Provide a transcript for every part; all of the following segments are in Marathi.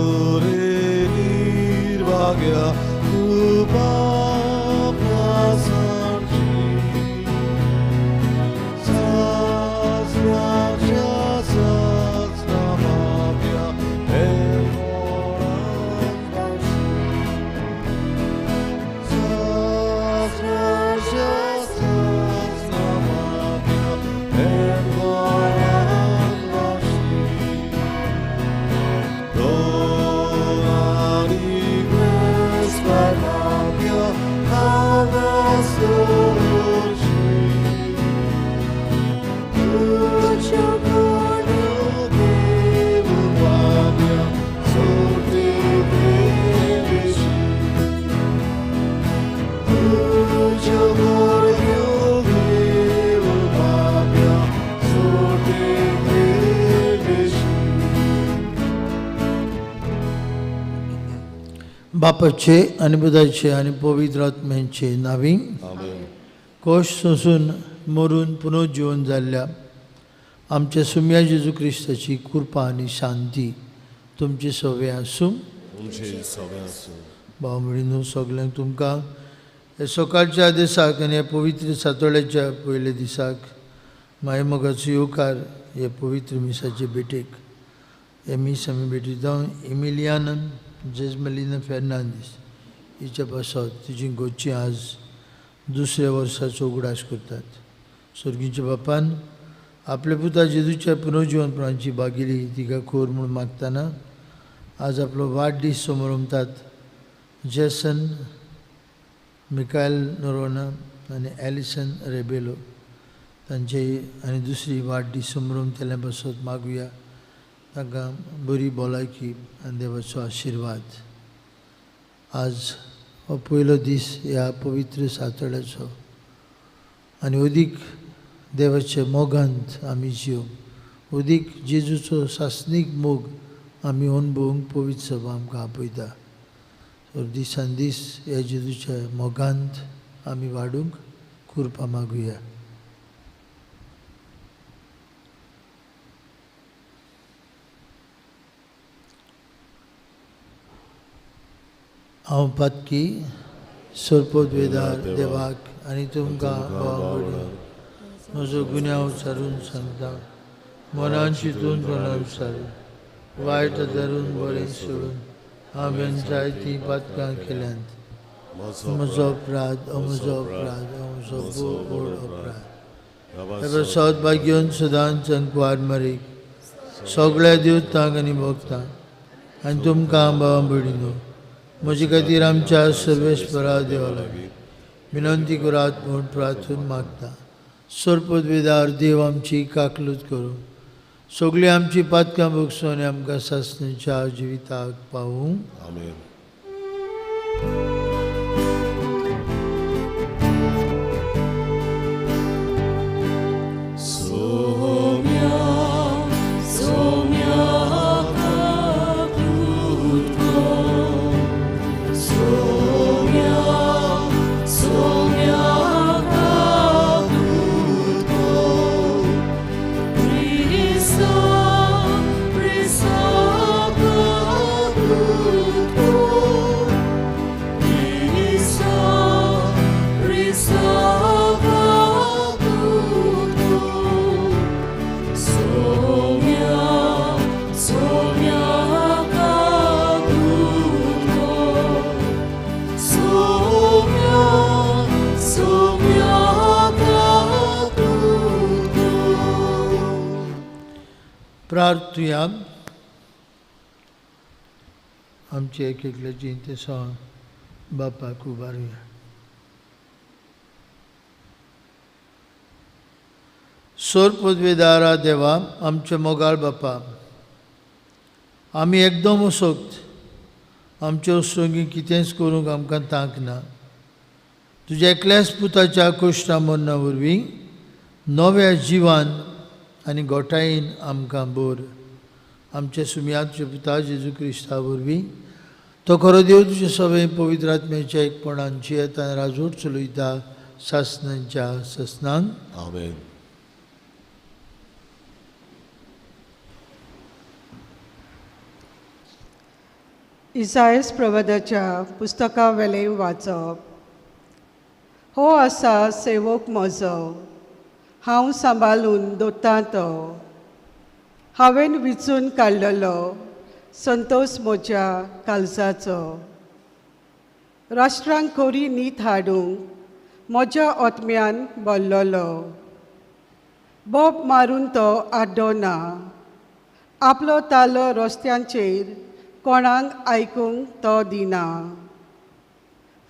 Ore nirvagya upapya sanchi sasraksha sasnamabhya evorandashi sasraksha sasnamabhya evorandashi Donari Vesparabhya Havasoshi Uchakono Devabhya Sote Devishi Uchakono Devabhya Sote Devishi बापाचे आणि बुधाचे आणि पवित्र आत्म्यांचे नावी कोश सोसून मरून पुनरुज्जीवन जाल्ल्या आमच्या सुम्या जेजू ख्रिस्ताची कृपा आणि शांती तुमची सवय आसूं भाव भयणींनो सगळ्यांक तुमकां हे सकाळच्या दिसाक आनी ह्या पवित्र सातोळ्याच्या पयल्या दिसाक माय मोगाचो येवकार हे पवित्र मिसाचे भेटेक हे मीस आमी भेटी जावन इमिलियानन जेजमेलिना फेर्नांदीस हिच्या पासत तिची गोची आज दुसऱ्या वर्साचो उगडास करतात. स्वर्गीच्या बापान आपल्या पुता जेजूच्या पुनर्जीवनपणाची बागिली तिका खोर म्हूण मागतना आज आपलो वाडदीस समोर उमतात. जेसन मिकायल नोरोना आनी एलिसन रेबेलो तांचे आनी दुसरी वाडदीस समोर उमतेल्या पासत मागुया तांकां बरी भलायकी आनी देवाचो आशिर्वाद. आज हो पयलो दीस ह्या पवित्र सातोळ्याचो आनी अदीक देवाचे मोगांत आमी जिवंक अदीक जेजूचो सासनीक मोग आमी अणभवूंक पवित्र सभा आमकां आपयता. तर दिसान दीस ह्या जेजूच्या मोगांत आमी वाडूंक कृपा मागुया. हांव पातकी सोरपोतवेदार देवाक आनी तुमकां भावांगडा म्हजो गुन्यांव विचारून सांगता. मनान चिंतून तोंडान विचारून वायट धरून बरें सोडून हांवें जायतीं पातकां केल्यांत. म्हजो अपराध म्हजो व्हड अपराध. हे सौभाग्यवन सदांच अंकवार मारीक सगळ्या देवतांक आनी भक्तांक आनी तुमकां भावां भयणींनो म्हजे खातीर आमच्या सर्वेस्परा देवा लागीं विनंती करात म्हूण प्रार्थून मागता. सोरपोतवेदार देव आमची काकलूत करूं सगळीं आमची पातकां भोगसूं आनी आमकां सासणेच्या जिविताक पावूं. आमेन. प्रार्थुया. आमचे एक एकल्याची ते बापाक उबारुया. सोरपोतवेदारा देवा आमचे मोगाळ बापा आमी एकदम असोक्त आमचे उसोंगी कितेंच करूंक आमकां तांक ना. तुज्या एकल्याच पुताच्या कोश्टा मरना वरवीं नव्या जिवान आनी गोठायेन आमकां बोर. आमच्या सुमयाचे पुता जेजू क्रिस्ता वरवीं तो खरो देव तुजे सवे पवित्र आत्म्याच्या एकपणांची येता राजवट चलयता सासणांच्या ससनांक. आमेन. इसायस प्रवादाच्या पुस्तका वेले वाचप. हो आसा सेवक म्हजो, हांव सांबाळून दवरतां तो. हांवें विचून काडलेलो संतोश म्हज्या काळजाचो. राष्ट्रांक खरी न्हीद हाडूंक म्हज्या ओतम्यान बोल्लोलो. बोब मारून तो आड्डोना, आपलो तालो रस्त्यांचेर कोणाक आयकूंक तो दिना.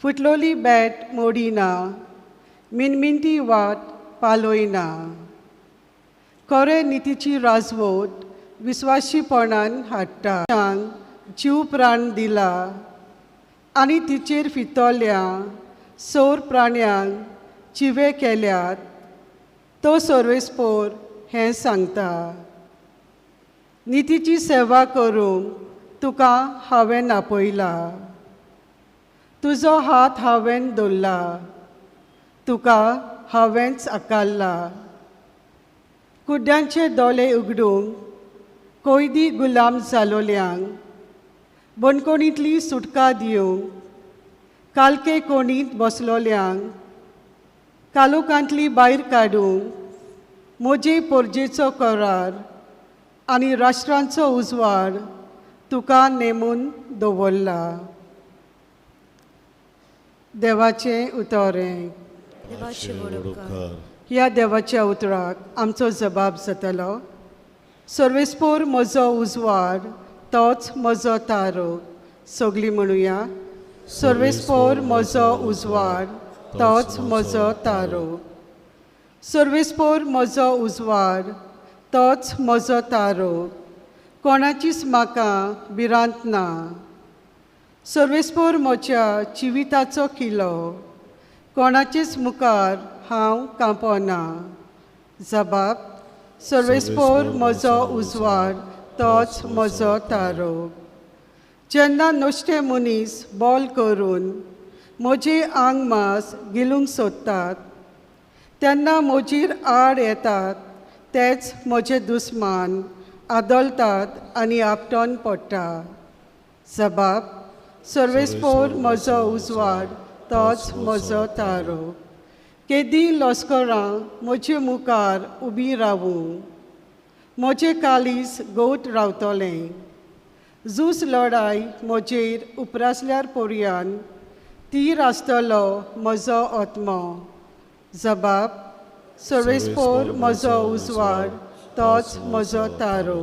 फुटलोली बॅट मोडिना, मिनमिनटी वाट पालोयना. खरे नितीची राजवट विस्वाशीपणान हाडटा. जीव प्राण दिला आनी तिचेर फितोल्ल्या सोर प्राण्यांक चिवे केल्यात. तो सर्वेस्पोर हें सांगता. नितीची सेवा करूंक तुका हांवें आपयला. तुजो हात हांवें दवरला, तुका हांवेंच आकारला. कुड्ड्यांचे दोळे उगडूंक कैदी गुलाम जालोल्यांक बंदखणींतली सुटका दिवंक कालके कोणींत बसलोल्यांक कालोखांतली भायर काडूंक म्हजे पोरजेचो करार आनी राष्ट्रांचो उजवाड तुका नेमून दवरला. देवाचें उतोरें. ह्या देवाच्या उतराक आमचो जबाब जातलो. सर्वेस्पोर म्हजो उजवाड, तोच म्हजो तारो. सगळीं म्हणुया. सर्वेस्पोर म्हजो उजवाड, तोच म्हजो तारो. सर्वेस्पोर म्हजो उजवाड, तोच म्हजो तारो. कोणाचीच म्हाका भिरांत ना. सर्वेस्पोर म्हज्या जिविताचो किलो, कोणाचेच मुखार हांव कांपना. जबाब. सर्वेस्पोर म्हजो उजवाड, तोच म्हजो तारो. जेन्ना नश्टे मनीस बोल करून म्हजे आंग मास गिलूंक सोदतात, तेन्ना म्हजेर आड येतात तेच म्हजे दुस्मान आदोलतात आनी आपटोन पडटा. जबाब. सर्वेस्पोर म्हजो उजवाड, तोच म्हजो तारो. केदी लस्करां म्हजे मुखार उबीं रावूं, म्हजें काळीज गोट रावतलें. झूज लढाय म्हजेर उपरासल्यार पोरयान तीर आसतलो म्हजो ओतमो. जबाब. सर्वेस्पोर म्हजो उजवाड, तोच म्हजो तारो.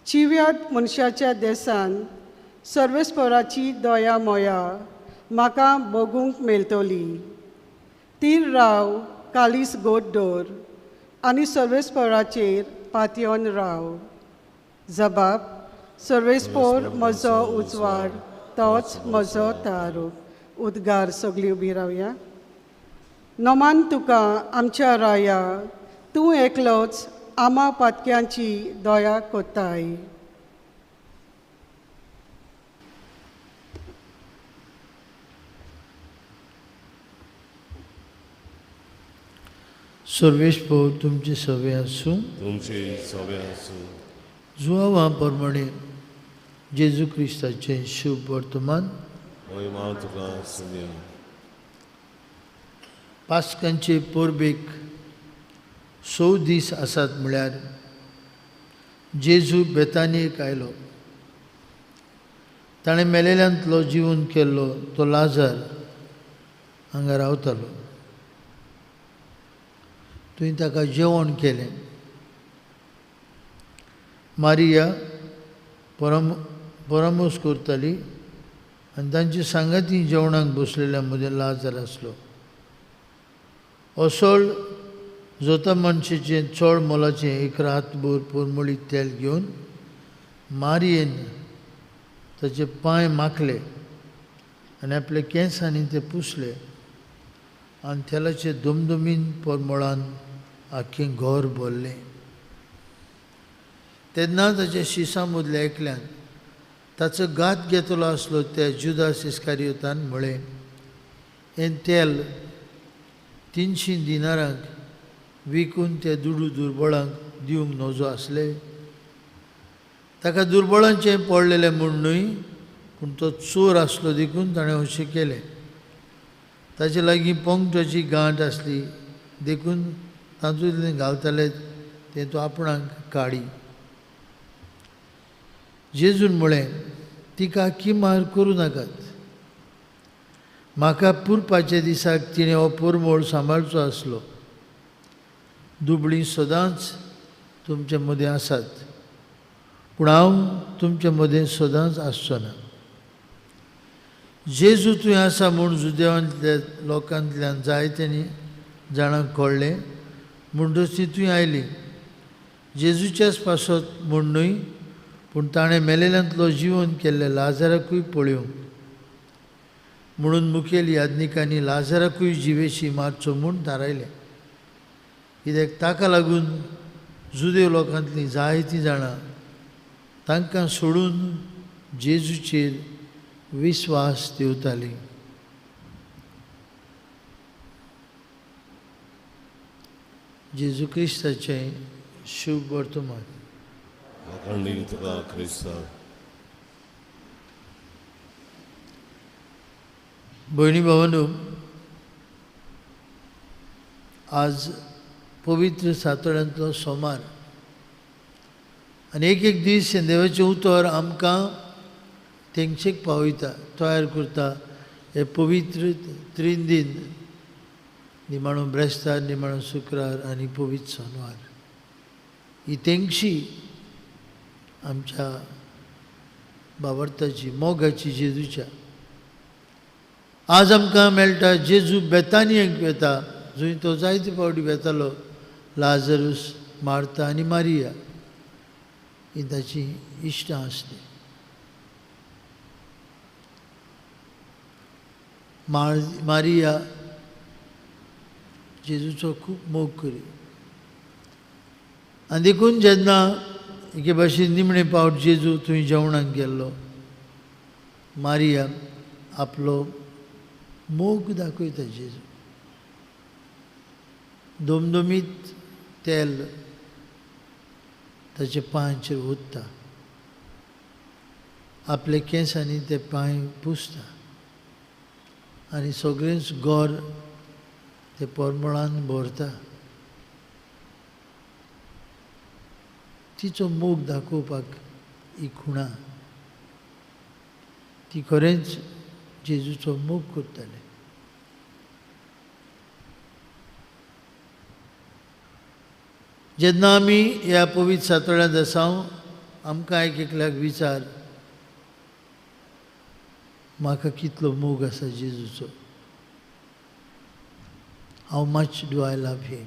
चिव्यात मनशाच्या देसान सर्वेस्पोराची दोया मोया म्हाका भोगूंक मेळटली. तीर राव, काळीज गोट दवर आनी सर्वेस्पोराचेर पातयेवन राव. जबाब. सर्वेस्पोर म्हजो उजवाड, तोच म्हजो तारो. उद्गार. सगळीं उबीं रावया. नोमान तुका आमच्या राया, तूं एकलोच आमा पातक्यांची दोया कोत्ताय. सर्वेस्पोर तुमची सवे आसूं. तुमची सवे आसूं. जुवांवा प्रमाणे जेजू क्रिस्ताचें शुभ वर्तमान. महिमा तुका सुन्या. पास्कांचे पोरबेक 6 दीस आसात म्हळ्यार जेजू बेतानियेक आयलो. ताणें मेलेल्यांतलो जिवन केल्लो तो लाजार हांगा रावतालो. थंय ताका जेवण केलें. मारिया परामोस करताली आनी तांची सांगाती जेवणाक बसलेल्या मदें लाजार आसलो. असोळ जोता मनशेचें चड मोलाचें 1 रातभर परमळीत तेल घेवन मारयेन ताचे पांय माखले आनी आपल्या केंसांनी ते पुसले आनी तेलाचे दुमदुमीन परमळान आख्खें घर भरलें. तेन्ना ताच्या शिसां मदल्या एकल्यान ताचो घात घेतलो आसलो त्या जुदास इस्कारियोतान म्हळें, हें तेल 300 दिनारांक विकून त्या दुर्बळांक दिवंक नजो आसले. ताका दुर्बळांचें पडलेलें म्हूण न्हय पूण तो चोर आसलो देखून ताणें अशें केलें. ताचे लागीं पोंगटाची गांठ आसली देखून तातूंतलें घालताले तें तो आपणाक काडी. जेजून म्हळें, तिका किमार करूं नाकात. म्हाका पुरपाच्या दिसाक तिणें हो परमोळ सांबाळचो आसलो. दुबळीं सदांच तुमचे मदें आसात, पूण हांव तुमचे मदें सदांच आसचो ना. जेजू तुवें आसा म्हूण जुदेवांतल्या लोकांतल्यान जायत्यांनी जाणांक कळ्ळें, म्हणटच ती तुवें आयली. जेजूच्याच पासत म्हूण न्हय, पूण ताणें मेलेल्यांतलो जिवन केल्ले लाजाराकूय पळोवंक. म्हणून मुखेल याज्ञिकांनी लाजाराकूय जिवेशी मारचो म्हूण थारायलें. कित्याक ताका लागून जुदेव लोकांतलीं जायतीं जाणां तांकां सोडून जेजूचेर विस्वास दवरतालीं. जेजू क्रिस्ताचें शुभ वर्तमान. आखणी तुका क्रिस्ता. भयणी भावांनो, आज पवित्र सातोळ्यांतलो सोमार आनी एक दीस देवाचें उतर आमकां तेंगशेक पावयता, तयार करता हे पवित्र 3 दीन, निमाणो ब्रेस्तार, निमाणो शुक्रार आनी पवित्र सोनवार. ही तेंगशी आमच्या बाबर्ताची मोगाची जेजूच्या. आज आमकां मेळटा जेजू बेतानियेक वेता, जंय तो जायते फावटी वेतालो. लाजरूस, मार्ता आनी मारिया ही ताची इश्टां आसलीं. मारिया जेजूचो खूब मोग करी. आनी देखून जेन्ना एके भाशेन निमणे फावट जेजू थंय जेवणाक गेल्लो, मारिया आपलो मोग दाखयता. जेजू दोमदोमीत तेल ताचे पांयाचेर ओतता, आपले केंसांनी ते पांय पुसता आनी सगळेंच घर ते परमळान भरता. तिचो मोग दाखोवपाक ही खुणा. ती खरेंच जेजूचो मोग करताले. जेन्ना आमी ह्या पवित्र सातोळ्यांत आसा, आमकां एक एकल्याक विचार, म्हाका कितलो मोग आसा जेजूचो. How much do I love him.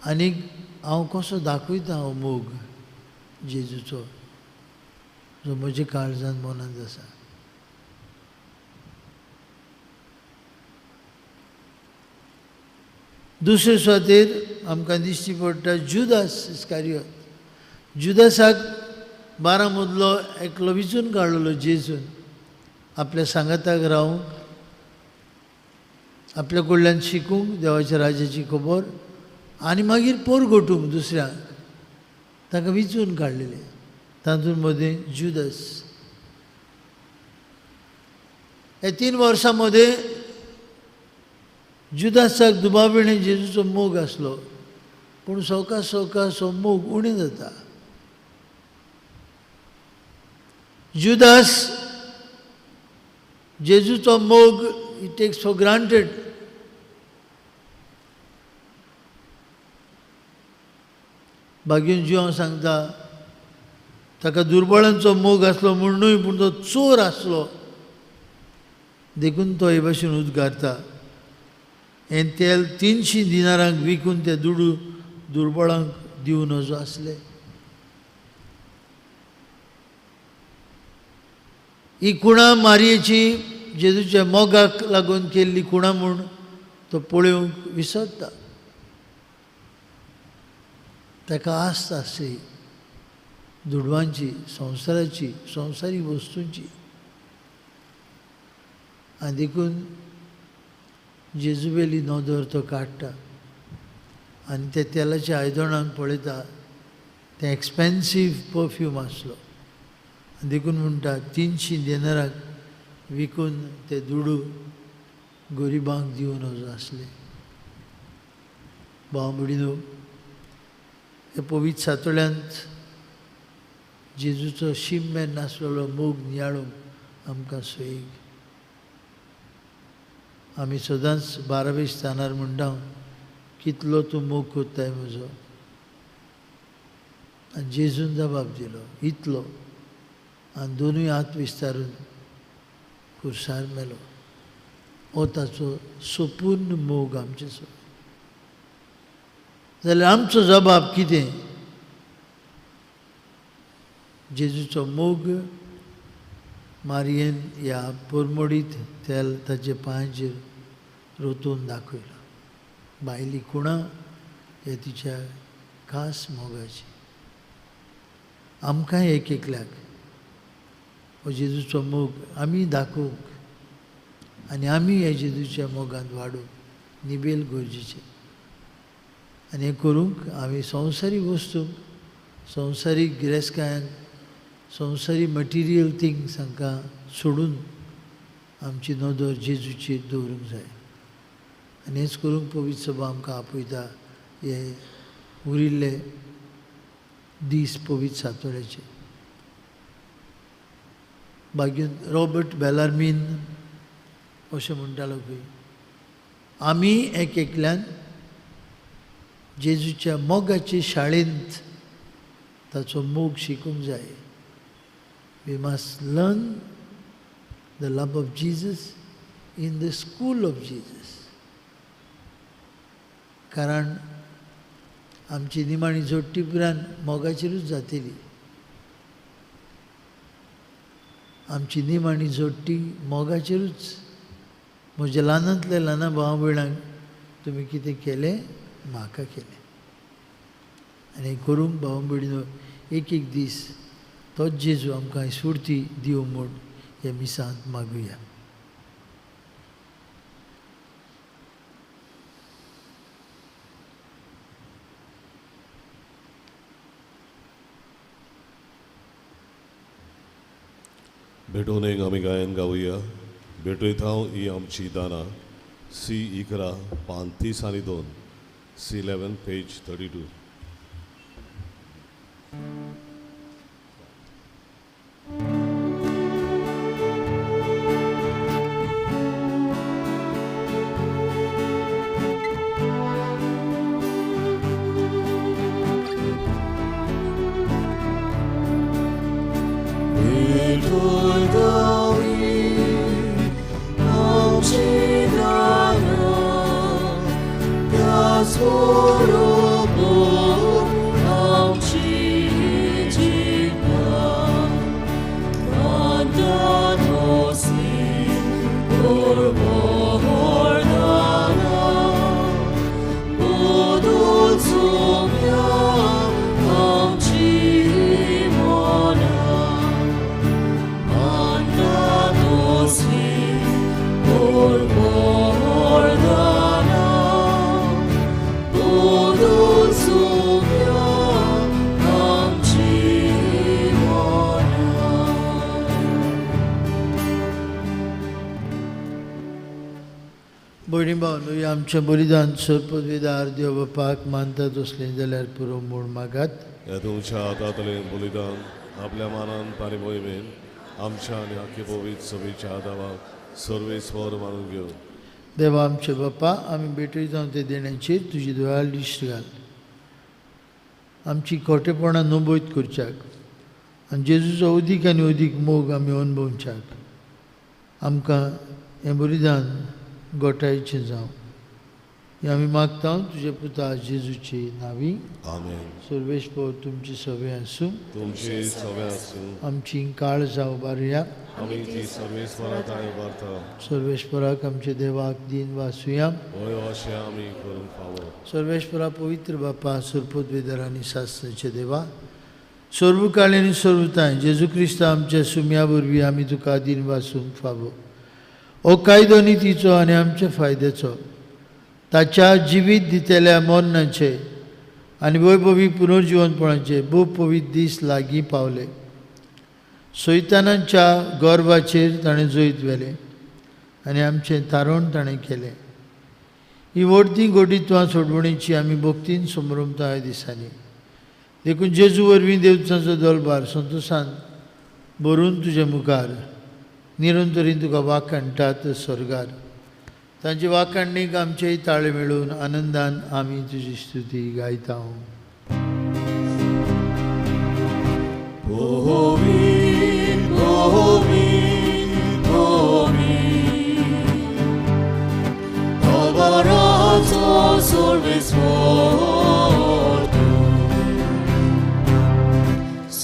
आनीक हांव कसो दाखयता हो मोग जेजूचो, जो म्हज्या काळजांत मनांत आसा. दुसरे सुवातेर आमकां दिश्टी पडटा जुदास इस्कारियोत. जुदासाक 12 मदलो एकलो विचून काडलेलो जेजून आपल्या सांगाताक रावंक, आपल्या कडल्यान शिकूंक देवाच्या राज्याची खबर आनी मागीर पोरगोटूंक दुसऱ्यांक. ताका विचून काडलेले. तातूंत मदें जुदास. हे 3 वर्सां मदें जुदासाक दुबाविणें जेजूचो मोग आसलो, पूण सोका सो मोग उणें जाता. जुदास जेजूचो मोग ही टेक्स फॉर ग्रांटेड. बागेन जिवांव सांगता, ताका दुर्बळांचो मोग आसलो म्हूण न्हय, पूण तो चोर आसलो देखून तो हे भाशेन उद्गारता. हें तेल 300 दिनारांक विकून ते दुर्बळांक दिवन नजो आसले. ही खुणा मारयेची जेजूच्या मोगाक लागून केल्ली खुणा म्हूण तो पळोवंक विसरता. ताका आस्त आसली दुडवांची, संवसाराची, संवसारी वस्तूंची. आनी देखून जेजूवेली नदर तो काडटा आनी ते तेलाच्या आयदनांत पळयता. तें एक्सपेन्सीव परफ्यूम आसलो. देखून म्हणटा 300 देनाराक विकून ते दुडू गरिबांक दिवन वचो आसले. भाव भयणीनो, हे पवित्र सातोळ्यांत जेजूचो शिममेर नासलेलो मोग नियाळूंक आमकां सोयीक. आमी सदांच 12वे स्थानार म्हणटा कितलो तूं मोग कोत्ताय म्हजो. आनी जेजून जबाब दिलो इतलो, आनी दोनूय हात विस्तारून खुर्सार मेलो. हो ताचो संपूर्ण मोग आमचे सो. जाल्यार आमचो जबाब कितें? जेजूचो मोग मारयेन ह्या परमडीत तेल ताचे पांयाचेर रोतून दाखयलो. बायली खुणा हे तिच्या खास मोगाची. आमकां एक एकल्याक हो जेजूचो मोग आमी दाखोवंक आनी आमी हे जेजूच्या मोगांत वाडूंक निबेल गरजेचें. आनी हें करूंक आमी संवसारीक वस्तूंक, संवसारीक गिरेस्तकायांक, संवसारी मटिरियल थिंग्स हांकां सोडून आमची नदर जेजूचेर दवरूंक जाय. आनी हेंच करूंक पवित्र सभा आमकां आपयता हे उरिल्ले दीस पवित्र सातोळ्याचे. बागेंत रॉबर्ट बेलार्मीन अशें म्हणटालो खंय, आमी एक एकल्यान जेजूच्या मोगाचे शाळेंत ताचो मोग शिकूंक जाय. We must learn the love of Jesus in the school of Jesus. कारण आमची निमाणी जोडटी पुरान मोगाचेरूच जातली. आमची निमाणी जोडटी मोगाचेरूच. म्हज्या ल्हानांतल्या ल्हान भाव भयणांक तुमी कितें केलें म्हाका केलें. आनी करूंक भाव भयणीनो एक एक दीस तोच जेजू आमकां स्फूर्ती दिवं म्हूण ह्या मिसांत मागुया. भेटून एक आमी गायन गावुया. भेटयत हांव ही आमची दाना. C11 पान 30 आनी 2, C11 पेज 32. भयणी भावनो, आमचें बलिदान सर्पवेदार देव बापाक मानतात असलें जाल्यार पुरो म्हूण मागात. हे तुमच्या हातांतलें बलिदान आपल्या मानान पानी मोहिमेन आमच्या आनी आख्खे पवित्र सभेच्या आदाराक सर्वेस्वर मानून घेवन. देवा आमचे बापा, आमी भेटयता ते देण्याचेर तुजी दयाळ दिश्ट घाल. आमची खोटेपणां नबोयत करच्याक आनी जेजूचो अदीक आनी अदीक मोग आमी अणभवच्याक आमकां हें बलिदान गोठायेचें जावं. हें आमी मागता तुजे पुता जेजूची नांवी. आमेन. सर्वेस्पर तुमची सवय आसूं. तुमची सवय आसूं. आमची काळ जावं बारुया. आमी ती सर्वेस्पराक उबारता. सर्वेस्पराक आमच्या देवाक दिन वासुया. होय अशें आमी करूंक फावो. सर्वेस्परा पवित्र बापा, सर्पोद्वेदार आनी शास्त्राचे देवा, सर्वकाळ आनी सर्वताय जेजू क्रिस्त आमच्या सुम्या वरवीं आमी तुका दिन वासूंक फावो. हो कायदो नितीचो आनी आमच्या फायद्याचो ताच्या जिवीत दितेल्या मरणाचे आनी वैभवी पुनर्जिवनपणाचे भोव पवित्र दीस लागीं पावले. सैतानाच्या गोरबाचेर ताणें जोईत व्हेलें आनी आमचें तारण ताणें केलें. ही व्हडली गोडित्वां सोडवणेची आमी भोक्तीन समरमता ह्या दिसांनी. देखून जेजू वरवीं देवतांचो दरबार संतोशान भरून तुजे मुखार निरंतरीन तुका वाखाणटात स्वर्गार. तांचे वाखाणणेक आमचेय ताळे मेळून आनंदान आमी तुजी स्तुती गायता.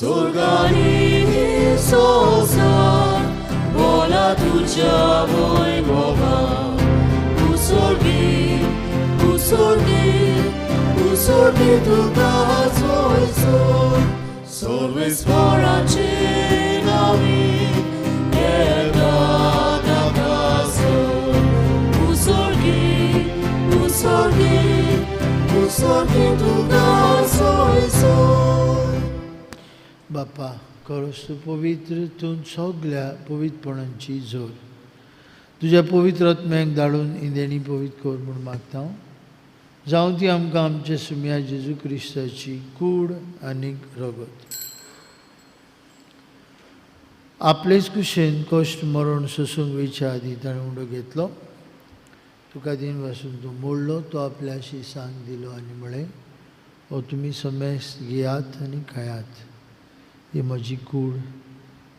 Sorgani sosa bola tuja voi mova usorgi tu gazoi sorves forace navi eta da caso usorgi tu gazoi बापा खरोच तूं पवित्र, तूं सगळ्या पवित्रपणांची जोर तुज्या पवित्र आत्म्याक धाडून ही देणी पवित्र कर म्हूण मागता. जावं ती आमकां आमच्या सुम्या जेजू क्रिस्ताची कूड आनीक रगत. आपलेच कुशेन कश्ट मरण सोसूंक वयच्या आदीं ताणें उंडो घेतलो. तुका दिन पासून तो मोडलो, तो आपल्या शिसांक दिलो आनी म्हळें, हो तुमी समेस्त घेयात आनी खायात. ही म्हजी कूड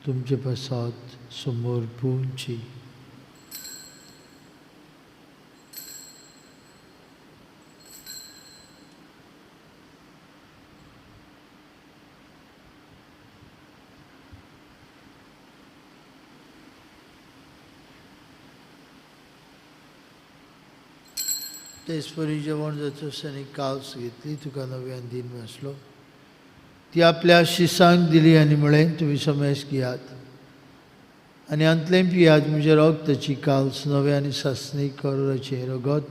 तुमचे पासत समोर पुंची. तेसपरी जेवण जाता आसतना एक काल्स घेतली, तुका नव्यान दिन वाचलो. ती आपल्या शिसांक दिली आनी म्हळें, तुमी समेस्त घेयात आनी अंतलें पियात. म्हज्या रगताची काल्स नव्यान सासणी करोराचें रगत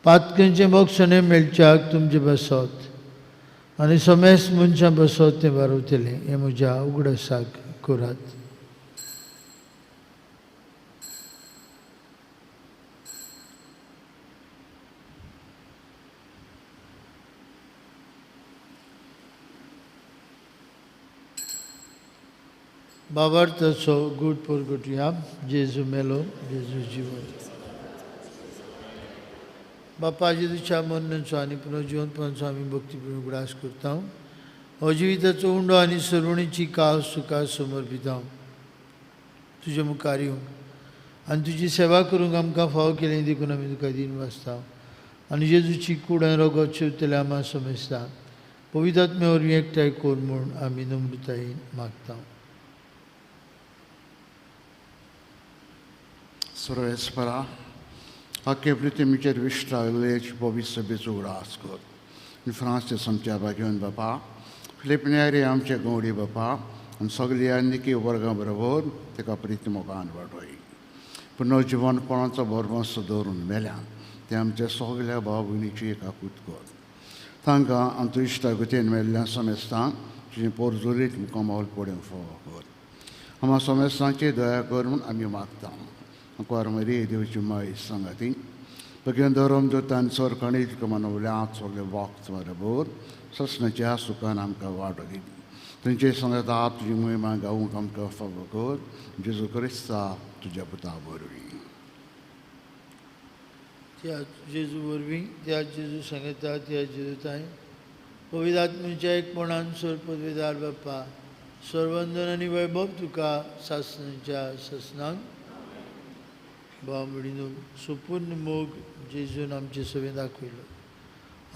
पातकेंचें मोक्षणें मेळच्याक तुमचे बसत आनी समेस्त मनशां बसत तें बारवतलें. हें म्हज्या उगडासाक करात. बाबार्थाचो गूट परगटुया. जेजू मेलो, जेजू जिवंत. बापा जेजूच्या मरणाचो आनी पुनर्जिवंतपणाचो आमी भक्तीपूर्ण उगडास करता. हो जिविताचो उंडो आनी सरवणेची कास तुका समर्पिता. तुजे मुखार येवंक आनी तुजी सेवा करूंक आमकां फाव केलें देखून आमी तुका दिन वाचता. आनी जेजूची कूड आनी रगत शिवतले आम्हा समेस्ता पवित्र आत्मे वरवीं एकठांय कर म्हूण आमी नम्रतायेन मागता. Sorespera, anche pritimicer vishtravlech povisce bezuras kod. In France samtia bagyon bapa, Filipinari amche godi bapa, and Sogliani ki varga bravod, te capritimogan vadoi. Punojivan panza borban sodorun melan, te amche Soglia babunici caput god. Tanga antuista guten melan samestan, ci porzulit mukamal podem for. Ama samestan che daya gorman amimaktam. Aku armari Dewi mai sangati. Bagian dalam jotan sorkani jika manawliat sogle waktu marabur, sasna jas suka nam kawadagi. Tenje sangatat jumui mangaung kam ka favor, Jesu Krista tuja puta borwi. त्या जेजू वरवीं त्या जेजू सांगता त्या जेजू ताई पवित्र आत्म्याच्या एकपणान सोर पदवीदार बाप्पा सर्वंदन आनी वैभव तुका सासणाच्या ससनांक भाव मिळीन सुपूर्ण मोग जेजून आमचे सवे दाखयलो.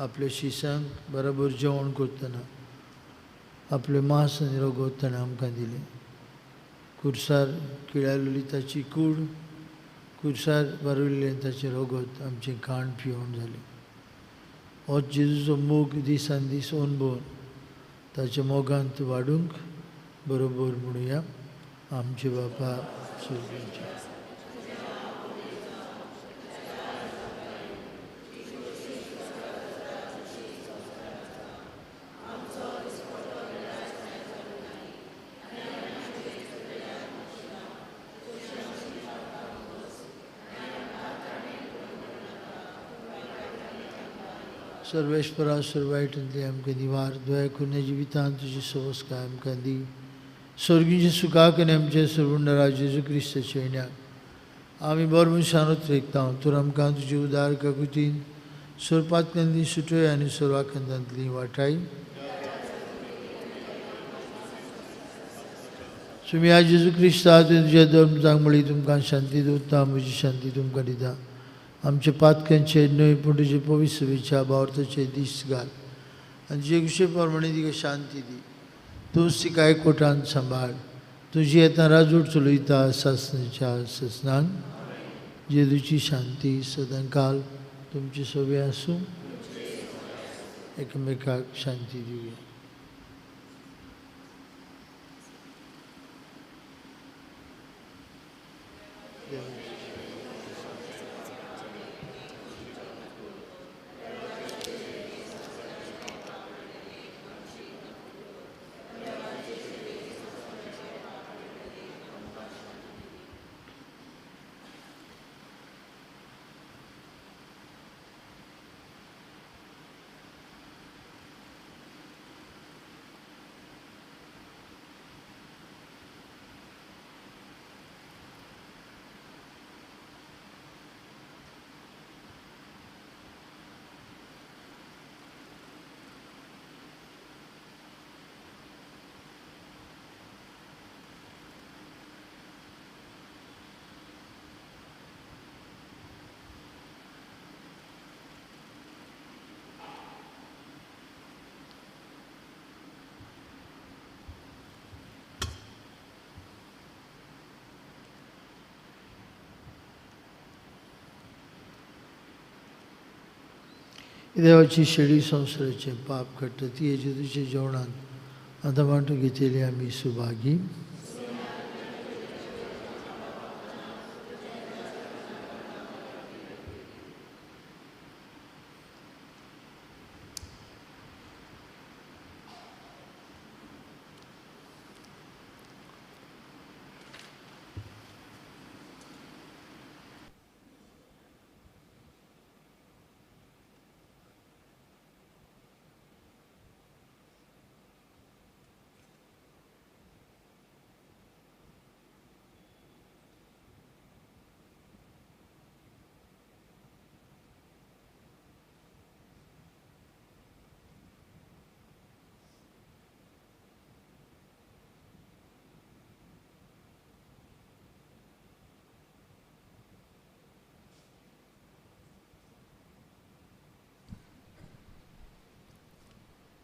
आपल्या शिसांक बरोबर जेवण करतना आपले मांस आनी रगत ताणें आमकां दिलें. खुर्सार किळ्यालेली ताची कूड, खुर्सार बारविल्लें ताचें रगत आमचें खाण पिवण जालें. होच जेजूचो मोग दिसान दीस अणभवन ताच्या मोगांत वाडूंक बरोबर म्हणुया. आमचे बापा सुर्गीच्या सर्वेश्वरा सर्वायटंतली आमकां निवार दया करून जिवितांत तुजी सवस काय आमकां दी स्वर्गीचे सुखाक आनी आमचे सर्वुंडरा जेजू क्रिस्ताचे येण्याक आमी बरो शानूत रेखता तर आमकां तुजी उदार काकुतीन सोरपांतल्यांतली सुटय आनी सर्वाखंडांतली वाटाय तुमी आज जेजू क्रिस्ता तुजे धर्म जांगमळी तुमकां शांती दवरता म्हजी शांती तुमकां दिता आमचे पातकांचे न्हय पूण तुजे पवित्र विचार बावरताचे दीस घाल आनी तुजे कुशे प्रमाणे तिका शांती दी तूंच तिका एकवटान सांबाळ तुजी येता राजवट चलयता सासणाच्या ससनान जेजूची शांती सदां काल तुमचे सगळे आसूं एकामेकाक शांती दिवया. देवाची शेळी संवसाराचे पाप काडटा ती जेजूच्या जेवणांत आतां वांटो घेतलेली आमी सुभागी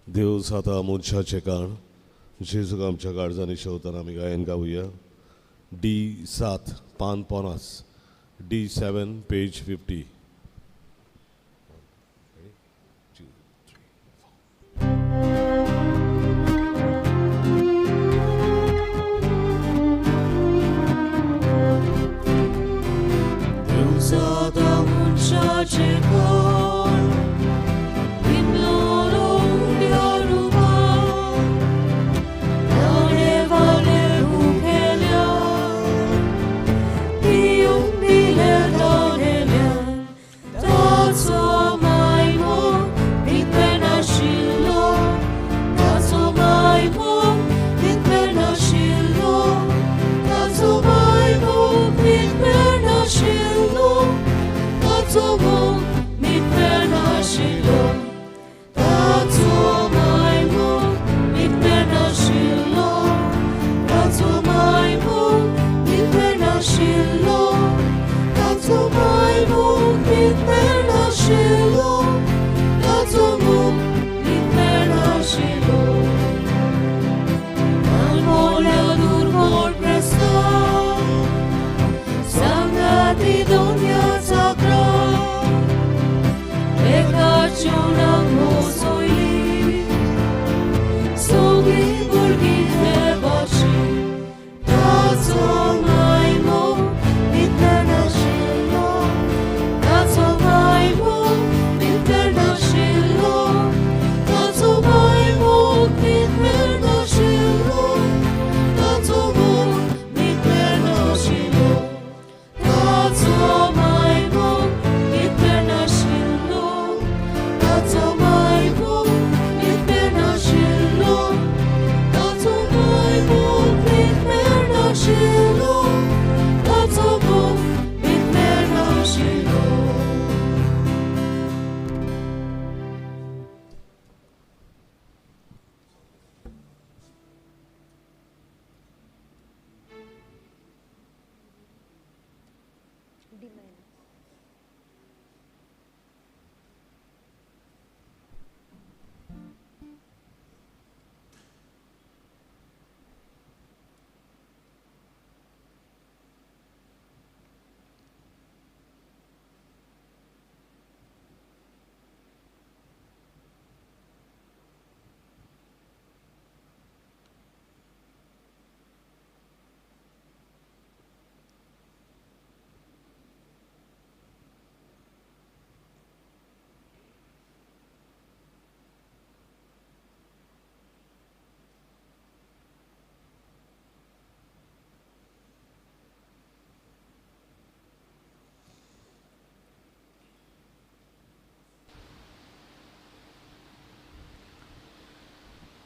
देव साता मनशाचें काण जेजूक आमच्या काळजांनी शेवताना आमी गायन गावया. D7 पान 50 D7 page 50. Deus ada munchache kor Himnoro undiaruba Dane vale ukelia Dium bile danelia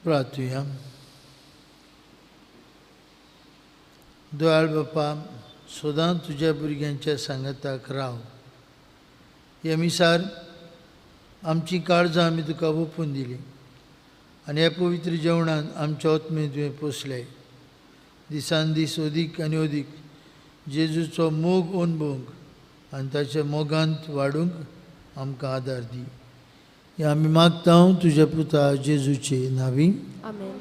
प्रार्थूया. दयाळ बापा, सदां तुज्या भुरग्यांच्या सांगाताक राव. ह्या मिसार आमची काळजां आमी तुका ओपून दिली आनी ह्या पवित्र जेवणान आमच्या आत्मेंत तुवें पोसले. दिसान दीस अदीक आनी अदीक जेजूचो मोग अणभवंक आनी ताच्या मोगांत वाडूंक आमकां आदार दी. हें आमी मागता तुज्या पुता जेजूचे नांवी. आमेन.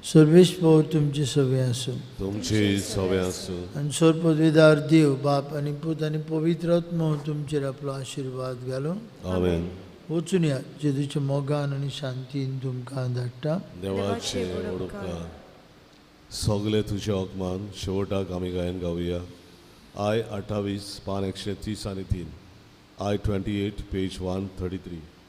सर्वेस्पर तुमचे सवे आसूं. तुमचे सवे आसूं. आनी सर्पदवेदार देव बाप आनी पूत आनी पवित्र आत्मो तुमचेर आपलो आशिर्वाद घालो. आमेन. वचून या जेजूच्या मोगान आनी शांतीन तुमकां धाडटा. देवाचे उपकार. सगळे तुज्या हकमान शेवटाक आमी गायन गावया. आय 28 पान 130 आनी 3. I 28 page 133.